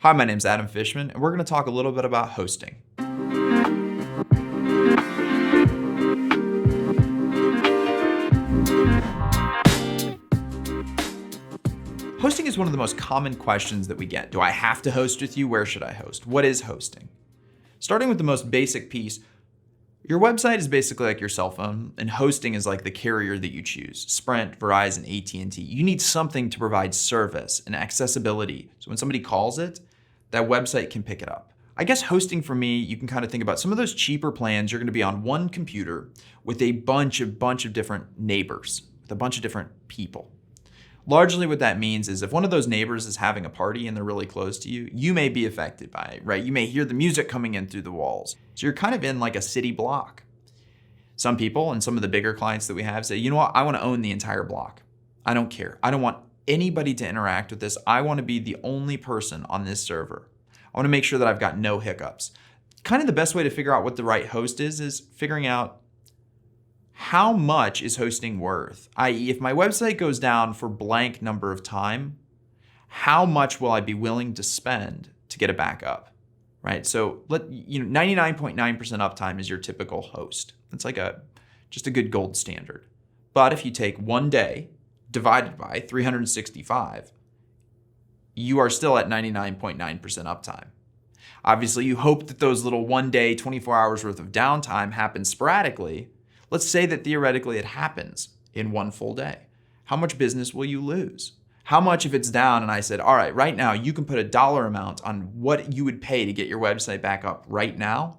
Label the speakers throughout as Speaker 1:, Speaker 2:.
Speaker 1: Hi, my name's Adam Fishman, and we're going to talk a little bit about hosting. Hosting is one of the most common questions that we get. Do I have to host with you? Where should I host? What is hosting? Starting with the most basic piece, your website is basically like your cell phone, and hosting is like the carrier that you choose. Sprint, Verizon, AT&T. You need something to provide service and accessibility. So when somebody calls it, that website can pick it up. I guess hosting for me, you can kind of think about some of those cheaper plans. You're going to be on one computer with a bunch of different neighbors, with a bunch of different people. Largely what that means is if one of those neighbors is having a party and they're really close to you, you may be affected by it, right? You may hear the music coming in through the walls. So you're kind of in like a city block. Some people and some of the bigger clients that we have say, you know what, I want to own the entire block. I don't care. I don't want anybody to interact with this. I want to be the only person on this server. I want to make sure that I've got no hiccups. Kind of the best way to figure out what the right host is figuring out how much is hosting worth? i.e., if my website goes down for blank number of time, how much will I be willing to spend to get it back up, right? So 99.9% uptime is your typical host. That's like just a good gold standard. But if you take one day divided by 365, you are still at 99.9% uptime. Obviously, you hope that those little 1 day, 24 hours worth of downtime happen sporadically. Let's say that theoretically it happens in one full day. How much business will you lose? How much if it's down and I said, all right, right now you can put a dollar amount on what you would pay to get your website back up right now,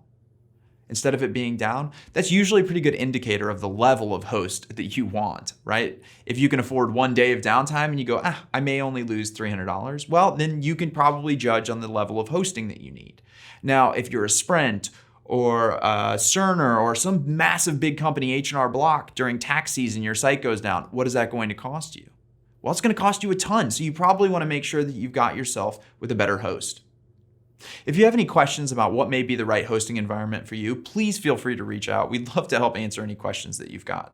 Speaker 1: instead of it being down? That's usually a pretty good indicator of the level of host that you want, right? If you can afford 1 day of downtime and you go, I may only lose $300, well, then you can probably judge on the level of hosting that you need. Now, if you're a Sprint or Cerner or some massive big company, H&R Block, during tax season, your site goes down, what is that going to cost you? Well, it's going to cost you a ton. So you probably want to make sure that you've got yourself with a better host. If you have any questions about what may be the right hosting environment for you, please feel free to reach out. We'd love to help answer any questions that you've got.